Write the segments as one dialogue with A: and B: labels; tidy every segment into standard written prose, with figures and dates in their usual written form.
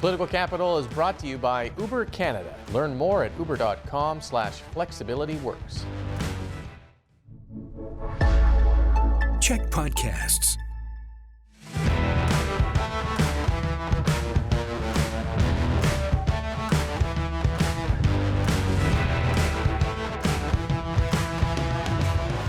A: Political Capital is brought to you by Uber Canada. Learn more at uber.com/flexibilityworks.
B: CHEK Podcasts.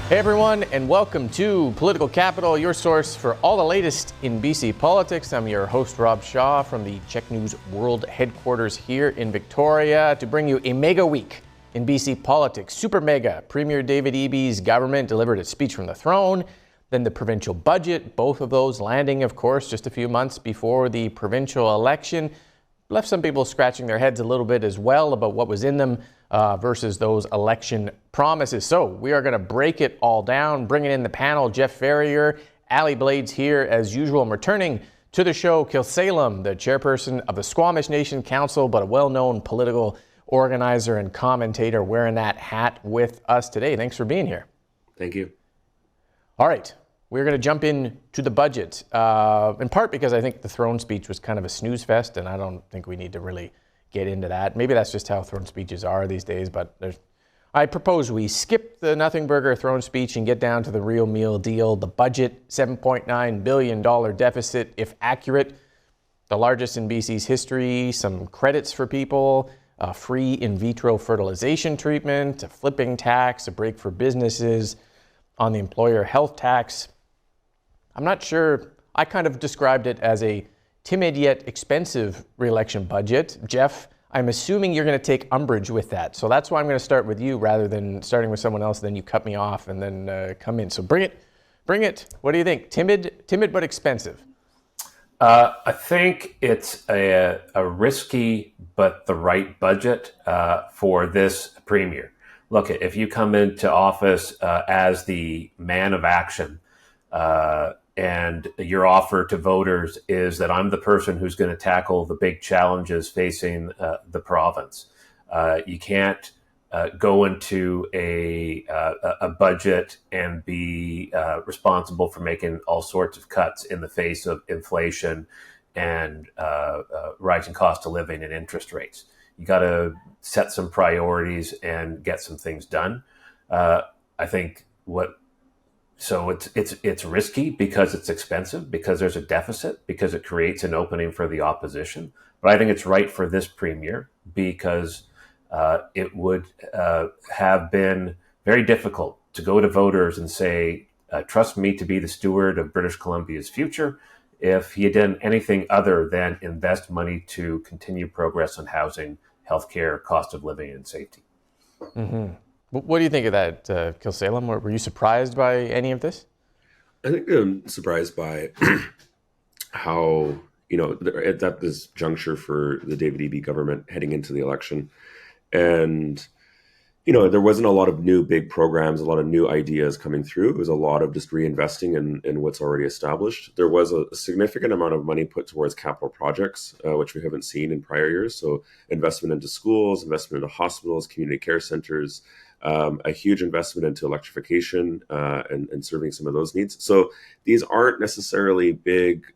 A: Hey everyone, and welcome to Political Capital, your source for all the latest in BC politics. I'm your host, Rob Shaw, from the CHEK News World Headquarters here in Victoria to bring you a mega week in BC politics. Super mega. Premier David Eby's government delivered a speech from the throne, then the provincial budget, both of those landing, of course, just a few months before the provincial election. Left some people scratching their heads a little bit as well about what was in them versus those election promises. So we are going to break it all down, bringing in the panel. Jeff Ferrier, Allie Blades here as usual. I'm returning to the show, Khelsilem, the chairperson of the Squamish Nation Council, but a well-known political organizer and commentator, wearing that hat with us today. Thanks for being here.
C: Thank you.
A: All right. We're going to jump into the budget, in part because I think the throne speech was kind of a snooze fest, and I don't think we need to really get into that. Maybe that's just how throne speeches are these days, but I propose we skip the nothing burger throne speech and get down to the real meal deal. The budget, $7.9 billion deficit, if accurate, the largest in BC's history. Some credits for people, free in vitro fertilization treatment, a flipping tax, a break for businesses on the employer health tax. I'm not sure. I kind of described it as a timid yet expensive re-election budget. Jeff, I'm assuming you're going to take umbrage with that. So that's why I'm going to start with you rather than starting with someone else. Then you cut me off and then come in. So bring it. What do you think? Timid but expensive.
C: I think it's a risky but the right budget for this premier. Look, if you come into office as the man of action, and your offer to voters is that I'm the person who's going to tackle the big challenges facing the province. You can't go into a budget and be responsible for making all sorts of cuts in the face of inflation and rising cost of living and interest rates. You got to set some priorities and get some things done. I think So it's risky because it's expensive, because there's a deficit, because it creates an opening for the opposition. But I think it's right for this premier because it would have been very difficult to go to voters and say, trust me to be the steward of British Columbia's future, if he had done anything other than invest money to continue progress on housing, healthcare, cost of living, and safety.
A: Mm-hmm. What do you think of that, Khelsilem? Were you surprised by any of this?
D: I think I'm surprised by how, at this juncture for the David Eby government heading into the election. And, there wasn't a lot of new big programs, a lot of new ideas coming through. It was a lot of just reinvesting in what's already established. There was a significant amount of money put towards capital projects, which we haven't seen in prior years. So investment into schools, investment into hospitals, community care centers, a huge investment into electrification and serving some of those needs. So these aren't necessarily big,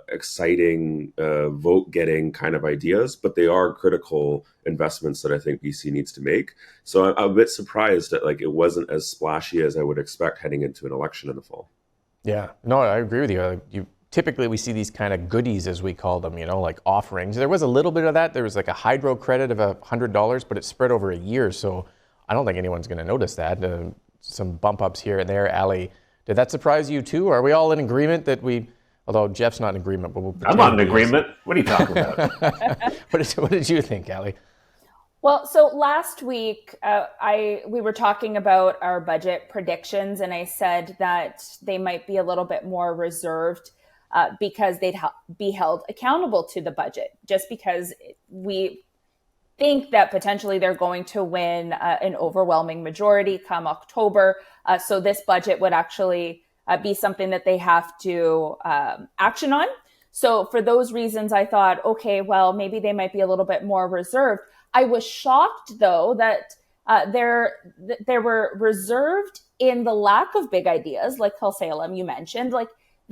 D: exciting, vote-getting kind of ideas, but they are critical investments that I think BC needs to make. So I'm a bit surprised that it wasn't as splashy as I would expect heading into an election in the fall.
A: Yeah, no, I agree with you. Typically, we see these kind of goodies, as we call them, like offerings. There was a little bit of that. There was a hydro credit of $100, but it spread over a year, so I don't think anyone's going to notice that. Some bump ups here and there. Allie, did that surprise you too? Are we all in agreement that although Jeff's not in agreement, but
C: I'm not in agreement. What are you talking about?
A: What did you think, Allie?
E: Well, so last week we were talking about our budget predictions, and I said that they might be a little bit more reserved because they'd be held accountable to the budget, just because we think that potentially they're going to win an overwhelming majority come October. So this budget would actually be something that they have to action on. So for those reasons, I thought, okay, well, maybe they might be a little bit more reserved. I was shocked, though, that they were reserved in the lack of big ideas, like Khelsilem, you mentioned.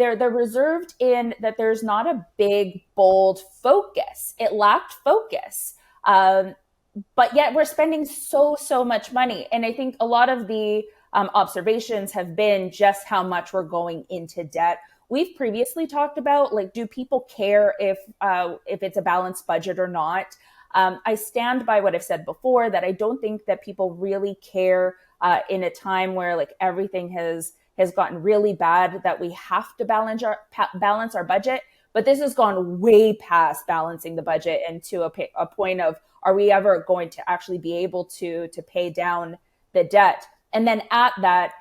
E: they're reserved in that there's not a big, bold focus. It lacked focus. But yet we're spending so much money. And I think a lot of the observations have been just how much we're going into debt. We've previously talked about, like, do people care if it's a balanced budget or not? I stand by what I've said before, that I don't think that people really care in a time where, like, everything has gotten really bad, that we have to balance our budget. But this has gone way past balancing the budget and to a point of, are we ever going to actually be able to pay down the debt? And then at that,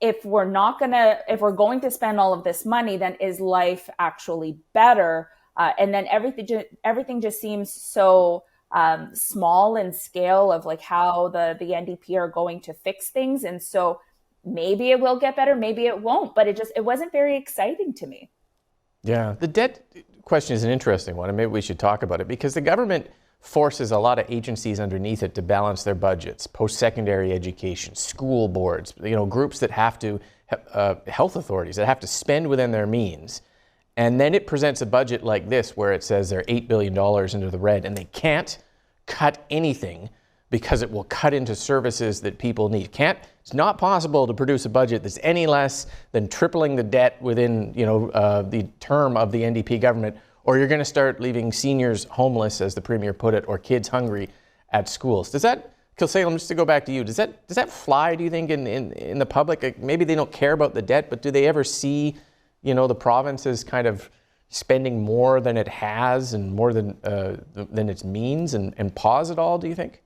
E: if we're going to spend all of this money, then is life actually better? And then everything just seems so small in scale of, like, how the NDP are going to fix things. And so maybe it will get better, maybe it won't, but it wasn't very exciting to me.
A: Yeah, the debt question is an interesting one, and maybe we should talk about it, because the government forces a lot of agencies underneath it to balance their budgets: post-secondary education, school boards, groups that have to, health authorities that have to spend within their means. And then it presents a budget like this where it says they're $8 billion into the red, and they can't cut anything because it will cut into services that people need. It's not possible to produce a budget that's any less than tripling the debt within the term of the NDP government, or you're going to start leaving seniors homeless, as the Premier put it, or kids hungry at schools. Does that, Khelsilem, just to go back to you, does that fly, do you think, in the public? Like, maybe they don't care about the debt, but do they ever see, the province as kind of spending more than it has and more than its means, and pause it all, do you think?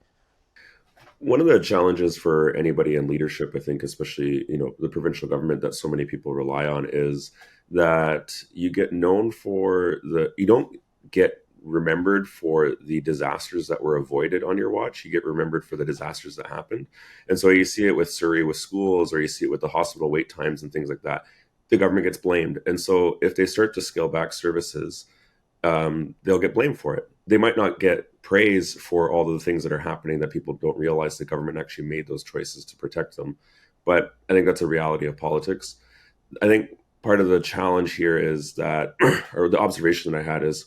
D: One of the challenges for anybody in leadership, I think, especially, the provincial government that so many people rely on, is that you get known for you don't get remembered for the disasters that were avoided on your watch. You get remembered for the disasters that happened. And so you see it with Surrey with schools, or you see it with the hospital wait times and things like that. The government gets blamed. And so if they start to scale back services, they'll get blamed for it. They might not get praise for all of the things that are happening that people don't realize the government actually made those choices to protect them. But I think that's a reality of politics. I think part of the challenge here is that, or the observation that I had is,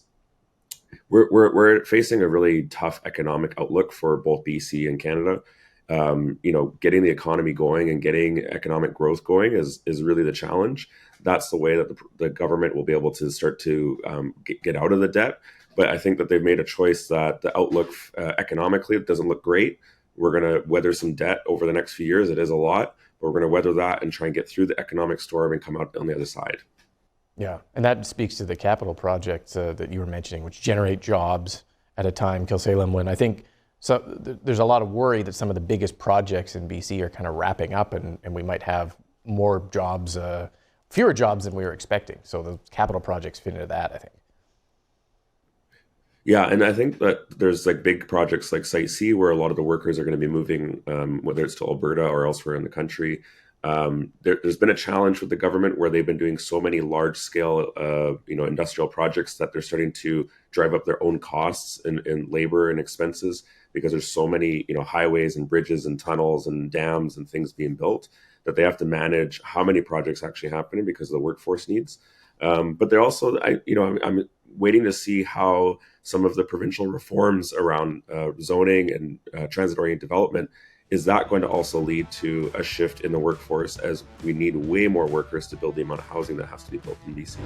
D: we're facing a really tough economic outlook for both BC and Canada. Getting the economy going and getting economic growth going is really the challenge. That's the way that the government will be able to start to get out of the debt. But I think that they've made a choice that the outlook economically doesn't look great. We're going to weather some debt over the next few years. It is a lot, but we're going to weather that and try and get through the economic storm and come out on the other side.
A: Yeah, and that speaks to the capital projects that you were mentioning, which generate jobs at a time, Khelsilem, when I think there's a lot of worry that some of the biggest projects in BC are kind of wrapping up, and we might have more jobs, fewer jobs than we were expecting. So the capital projects fit into that, I think.
D: Yeah, and I think that there's like big projects like Site C, where a lot of the workers are going to be moving, whether it's to Alberta or elsewhere in the country. There's been a challenge with the government where they've been doing so many large-scale, industrial projects that they're starting to drive up their own costs in labor and expenses, because there's so many, highways and bridges and tunnels and dams and things being built, that they have to manage how many projects actually happening because of the workforce needs. But they're also, I'm waiting to see how some of the provincial reforms around zoning and transit-oriented development, is that going to also lead to a shift in the workforce, as we need way more workers to build the amount of housing that has to be built in BC.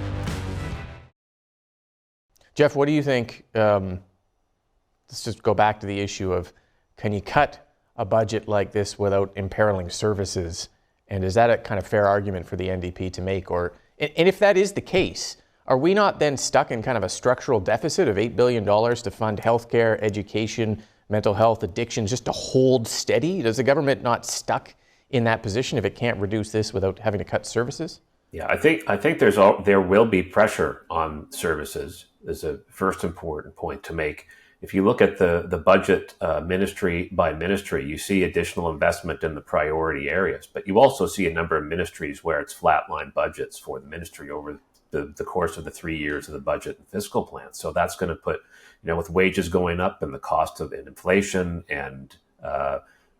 A: Jeff, what do you think? Let's just go back to the issue of, can you cut a budget like this without imperiling services? And is that a kind of fair argument for the NDP to make? And if that is the case, are we not then stuck in kind of a structural deficit of $8 billion to fund healthcare, education, mental health, addictions, just to hold steady? Does the government not stuck in that position if it can't reduce this without having to cut services?
C: Yeah, I think there will be pressure on services. Is a first important point to make. If you look at the budget ministry by ministry, you see additional investment in the priority areas, but you also see a number of ministries where it's flatline budgets for the ministry over the course of the 3 years of the budget and fiscal plan. So that's going to put, with wages going up and the cost of inflation and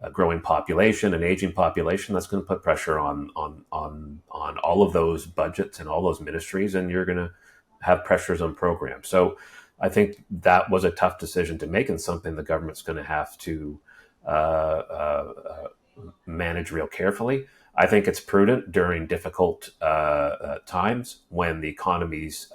C: a growing population, an aging population. That's going to put pressure on all of those budgets and all those ministries, and you're going to have pressures on programs. So I think that was a tough decision to make, and something the government's going to have to manage real carefully. I think it's prudent during difficult times when the economy's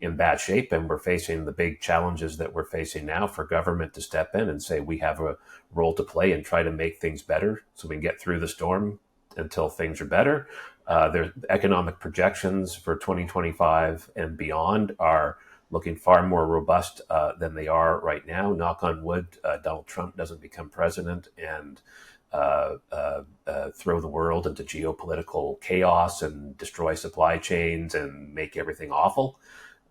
C: in bad shape and we're facing the big challenges that we're facing now, for government to step in and say we have a role to play and try to make things better so we can get through the storm until things are better. Their economic projections for 2025 and beyond are looking far more robust than they are right now. Knock on wood, Donald Trump doesn't become president and throw the world into geopolitical chaos and destroy supply chains and make everything awful.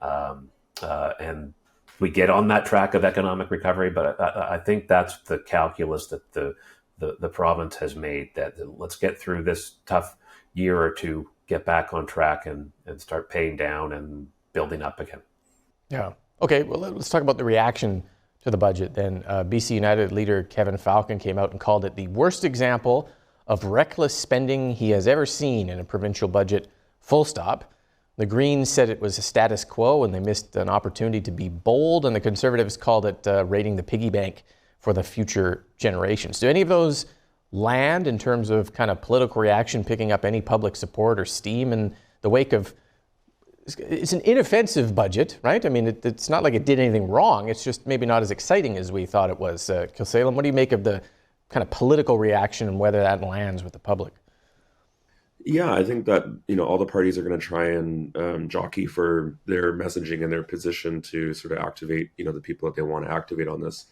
C: And we get on that track of economic recovery, but I think that's the calculus that the province has made, that let's get through this tough year or two, get back on track and start paying down and building up again.
A: Yeah. Okay, well, let's talk about the reaction to the budget then. BC United leader Kevin Falcon came out and called it the worst example of reckless spending he has ever seen in a provincial budget, full stop. The Greens said it was a status quo and they missed an opportunity to be bold, and the Conservatives called it raiding the piggy bank for the future generations. Do any of those land in terms of kind of political reaction, picking up any public support or steam in the wake of, it's an inoffensive budget, right? I mean, it's not like it did anything wrong. It's just maybe not as exciting as we thought it was. Khelsilem, what do you make of the kind of political reaction and whether that lands with the public?
D: Yeah, I think that, all the parties are going to try and jockey for their messaging and their position to sort of activate, the people that they want to activate on this.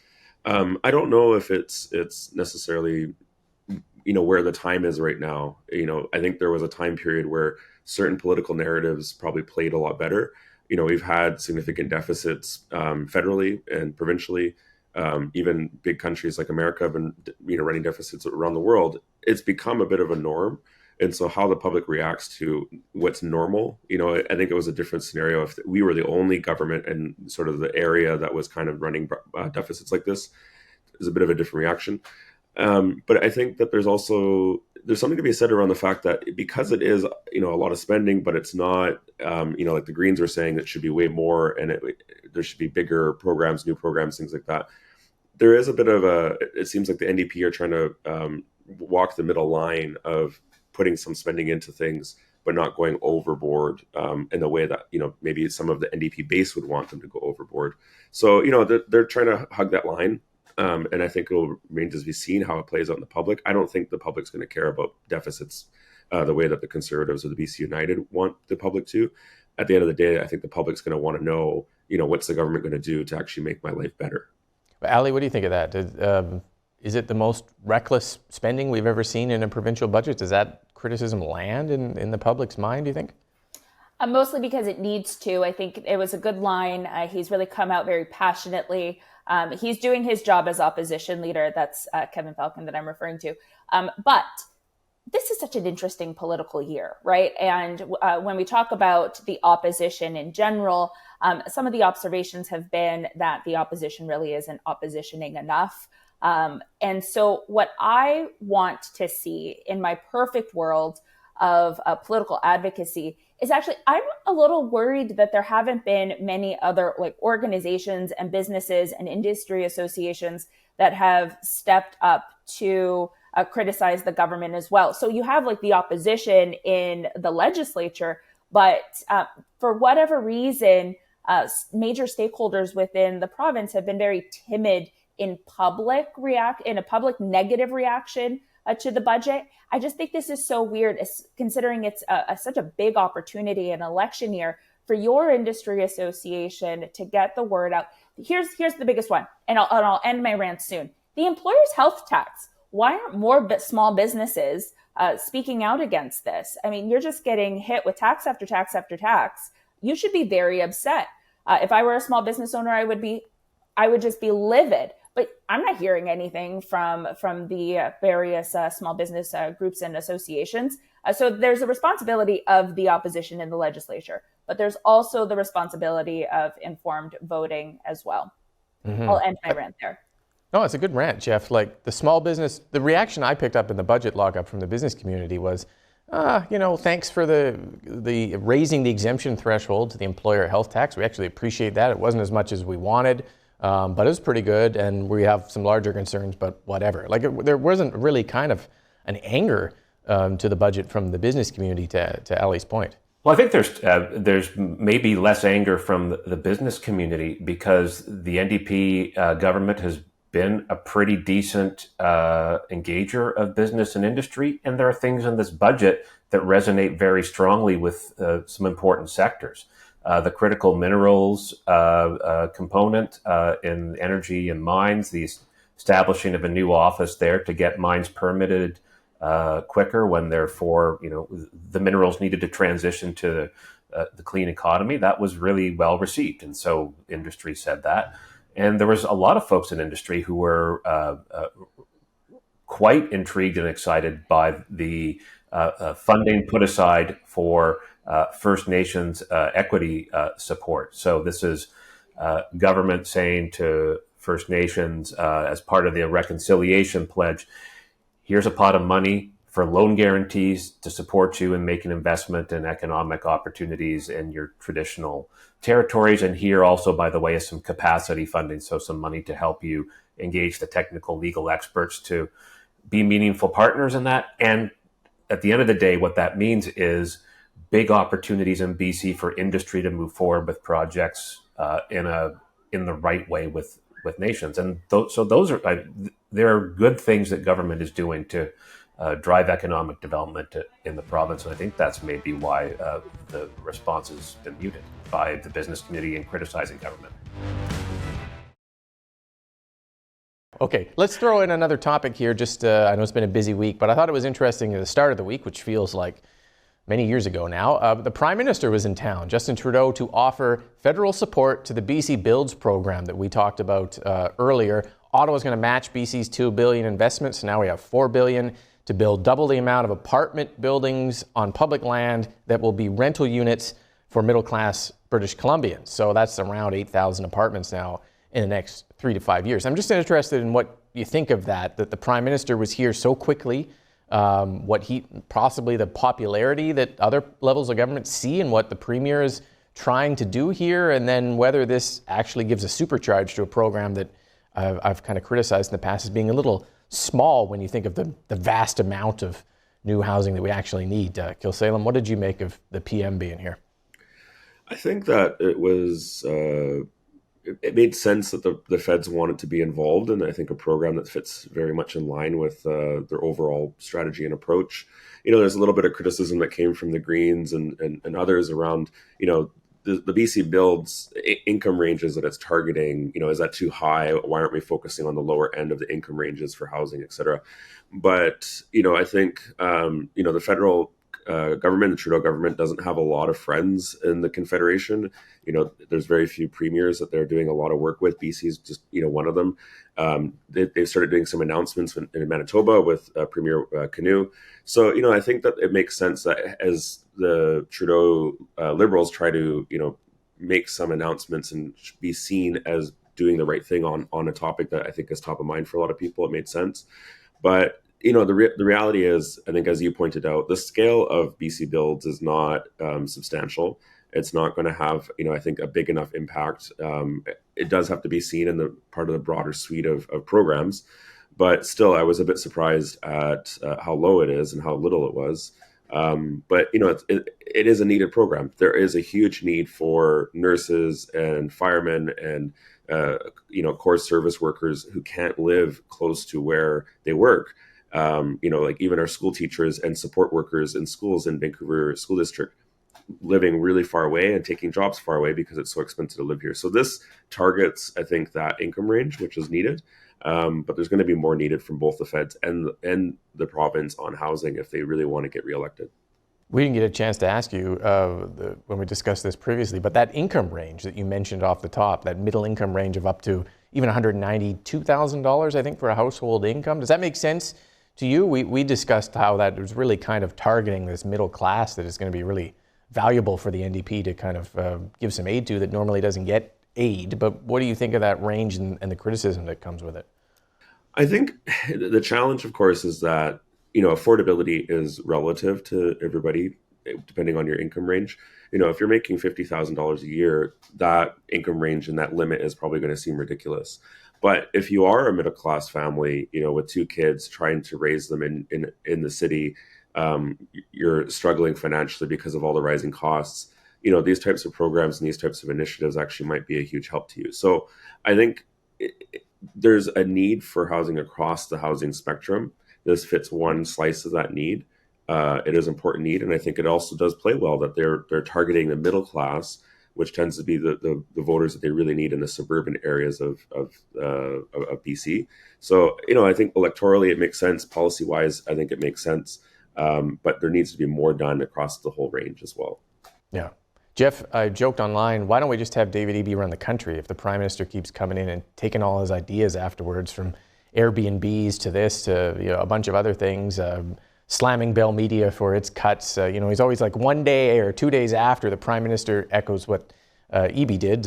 D: I don't know if it's necessarily, where the time is right now. I think there was a time period where certain political narratives probably played a lot better. We've had significant deficits federally and provincially. Even big countries like America have been, running deficits around the world. It's become a bit of a norm. And so how the public reacts to what's normal, I think it was a different scenario if we were the only government in sort of the area that was kind of running deficits like this. Is a bit of a different reaction. But I think that there's something to be said around the fact that because it is, a lot of spending, but it's not, like the Greens are saying that should be way more, and there should be bigger programs, new programs, things like that. There is a bit of it seems like the NDP are trying to walk the middle line of putting some spending into things, but not going overboard in the way that, maybe some of the NDP base would want them to go overboard. So, they're trying to hug that line. And I think it will remain to be seen how it plays out in the public. I don't think the public's going to care about deficits the way that the Conservatives or the BC United want the public to. At the end of the day, I think the public's going to want to know, what's the government going to do to actually make my life better.
A: Allie, what do you think of that? Is it the most reckless spending we've ever seen in a provincial budget? Does that criticism land in the public's mind, do you think?
E: Mostly because it needs to. I think it was a good line. He's really come out very passionately. He's doing his job as opposition leader. That's Kevin Falcon that I'm referring to. But this is such an interesting political year, right? And when we talk about the opposition in general, some of the observations have been that the opposition really isn't oppositioning enough. And so what I want to see in my perfect world of political advocacy is actually, I'm a little worried that there haven't been many other organizations and businesses and industry associations that have stepped up to criticize the government as well. So you have the opposition in the legislature, but for whatever reason, major stakeholders within the province have been very timid in a public negative reaction to the budget. I just think this is so weird, considering it's such a big opportunity in election year for your industry association to get the word out. Here's the biggest one, and I'll end my rant soon. The employer's health tax. Why aren't more small businesses speaking out against this? I mean, you're just getting hit with tax after tax after tax. You should be very upset. If I were a small business owner, I would just be livid. But I'm not hearing anything from the various small business groups and associations. So there's a responsibility of the opposition in the legislature, but there's also the responsibility of informed voting as well. Mm-hmm. I'll end my rant there.
A: No, it's a good rant, Jeff. Like the small business, the reaction I picked up in the budget lockup from the business community was, thanks for the raising the exemption threshold to the employer health tax. We actually appreciate that. It wasn't as much as we wanted, but it was pretty good. And we have some larger concerns, but whatever. Like there wasn't really kind of an anger to the budget from the business community, to Allie's point.
C: Well, I think there's maybe less anger from the business community because the NDP government has been a pretty decent engager of business and industry, and there are things in this budget that resonate very strongly with some important sectors. The critical minerals component in energy and mines, the establishing of a new office there to get mines permitted quicker when therefore, the minerals needed to transition to the clean economy. That was really well received. And so industry said that. And there was a lot of folks in industry who were quite intrigued and excited by the funding put aside for First Nations equity support. So this is government saying to First Nations as part of the reconciliation pledge, here's a pot of money for loan guarantees to support you in making investment in economic opportunities in your traditional territories. And here also, by the way, is some capacity funding, so some money to help you engage the technical legal experts to be meaningful partners in that. And at the end of the day, what that means is big opportunities in BC for industry to move forward with projects in the right way with nations. And so those are there are good things that government is doing to drive economic development in the province. And I think that's maybe why the response has been muted by the business community in criticizing government.
A: Okay, let's throw in another topic here. I know it's been a busy week, but I thought it was interesting at the start of the week, which feels like many years ago now. The Prime Minister was in town, Justin Trudeau, to offer federal support to the BC Builds program that we talked about earlier. Ottawa's going to match BC's $2 billion investment, so now we have $4 billion to build double the amount of apartment buildings on public land that will be rental units for middle-class British Columbians. So that's around 8,000 apartments now in the next 3 to 5 years. I'm just interested in what you think of that the Prime Minister was here so quickly, possibly the popularity that other levels of government see and what the Premier is trying to do here, and then whether this actually gives a supercharge to a program that I've kind of criticized in the past as being a little small when you think of the vast amount of new housing that we actually need. Khelsilem, what did you make of the PM being here?
D: I think that it was, it made sense that the feds wanted to be involved, and I think a program that fits very much in line with their overall strategy and approach. There's a little bit of criticism that came from the Greens and others around, the BC Builds income ranges that it's targeting, is that too high? Why aren't we focusing on the lower end of the income ranges for housing, et cetera? But, I think, the federal government, the Trudeau government, doesn't have a lot of friends in the Confederation. There's very few premiers that they're doing a lot of work with. BC's just, one of them. They've started doing some announcements in Manitoba with Premier Canoe. So, I think that it makes sense that as the Trudeau Liberals try to, make some announcements and be seen as doing the right thing on a topic that I think is top of mind for a lot of people, it made sense. But the reality is, I think, as you pointed out, the scale of BC Builds is not substantial. It's not going to have, I think, a big enough impact. It does have to be seen in the part of the broader suite of programs. But still, I was a bit surprised at how low it is and how little it was. But, it is a needed program. There is a huge need for nurses and firemen and, core service workers who can't live close to where they work. Like even our school teachers and support workers in schools in Vancouver School District living really far away and taking jobs far away because it's so expensive to live here. So this targets, I think, that income range, which is needed. But there's going to be more needed from both the feds and the province on housing if they really want to get reelected.
A: We didn't get a chance to ask you when we discussed this previously, but that income range that you mentioned off the top, that middle income range of up to even $192,000, I think, for a household income, does that make sense to you? We discussed how that was really kind of targeting this middle class that is going to be really valuable for the NDP to kind of give some aid to that normally doesn't get aid. But what do you think of that range and the criticism that comes with it?
D: I think the challenge, of course, is that, affordability is relative to everybody, depending on your income range. If you're making $50,000 a year, that income range and that limit is probably going to seem ridiculous. But if you are a middle class family, with two kids, trying to raise them in the city, you're struggling financially because of all the rising costs. These types of programs and these types of initiatives actually might be a huge help to you. So I think there's a need for housing across the housing spectrum. This fits one slice of that need. It is an important need, and I think it also does play well that they're targeting the middle class, which tends to be the voters that they really need in the suburban areas of BC. So I think electorally it makes sense. Policy wise, I think it makes sense, but there needs to be more done across the whole range as well.
A: Yeah. Jeff, I joked online, why don't we just have David Eby run the country if the Prime Minister keeps coming in and taking all his ideas afterwards, from Airbnbs to this to a bunch of other things, slamming Bell Media for its cuts. He's always like 1 day or 2 days after the Prime Minister echoes what Eby did.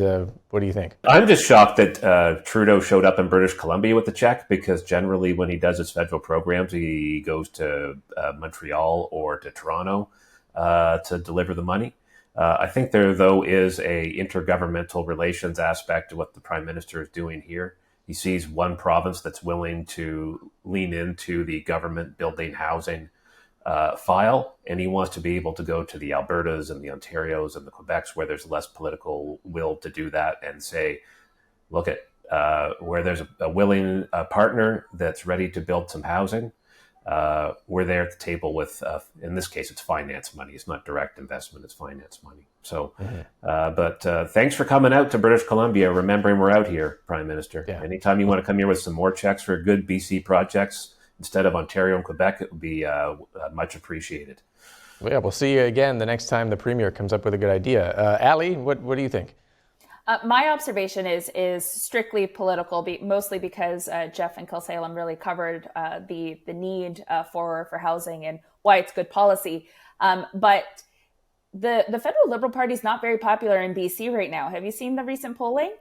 A: What do you think?
C: I'm just shocked that Trudeau showed up in British Columbia with the CHEK, because generally when he does his federal programs, he goes to Montreal or to Toronto to deliver the money. I think there, though, is a intergovernmental relations aspect to what the Prime Minister is doing here. He sees one province that's willing to lean into the government building housing file, and he wants to be able to go to the Albertas and the Ontarios and the Quebecs where there's less political will to do that and say, look at where there's a willing partner that's ready to build some housing. We're there at the table with, in this case, it's finance money. It's not direct investment, it's finance money. So, but thanks for coming out to British Columbia, remembering we're out here, Prime Minister. Yeah. Anytime you want to come here with some more checks for good BC projects instead of Ontario and Quebec, it would be much appreciated.
A: Well, yeah, we'll see you again the next time the Premier comes up with a good idea. Allie, what do you think?
E: My observation is strictly political, mostly because Jeff and Khelsilem really covered the need for housing and why it's good policy. But the federal Liberal Party is not very popular in BC right now. Have you seen the recent polling?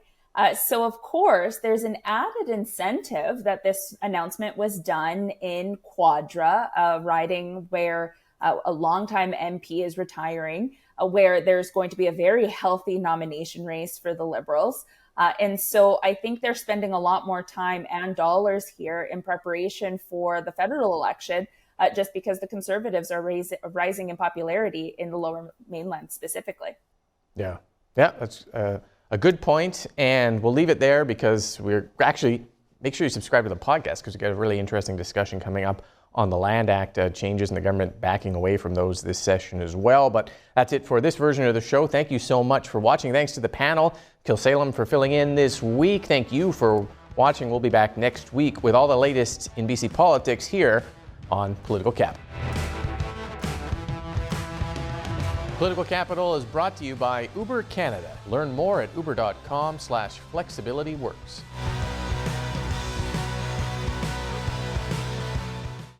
E: So, of course, there's an added incentive that this announcement was done in Quadra, riding where a longtime MP is retiring, where there's going to be a very healthy nomination race for the Liberals. And so I think they're spending a lot more time and dollars here in preparation for the federal election, just because the Conservatives are rising in popularity in the Lower Mainland specifically.
A: Yeah, that's a good point. And we'll leave it there, because we're actually, make sure you subscribe to the podcast, because we've got a really interesting discussion coming up on the Land Act changes and the government backing away from those this session as well. But that's it for this version of the show. Thank you so much for watching. Thanks to the panel, Khelsilem for filling in this week. Thank you for watching. We'll be back next week with all the latest in BC politics here on Political Capital. Political Capital is brought to you by Uber Canada. Learn more at uber.com/flexibilityworks.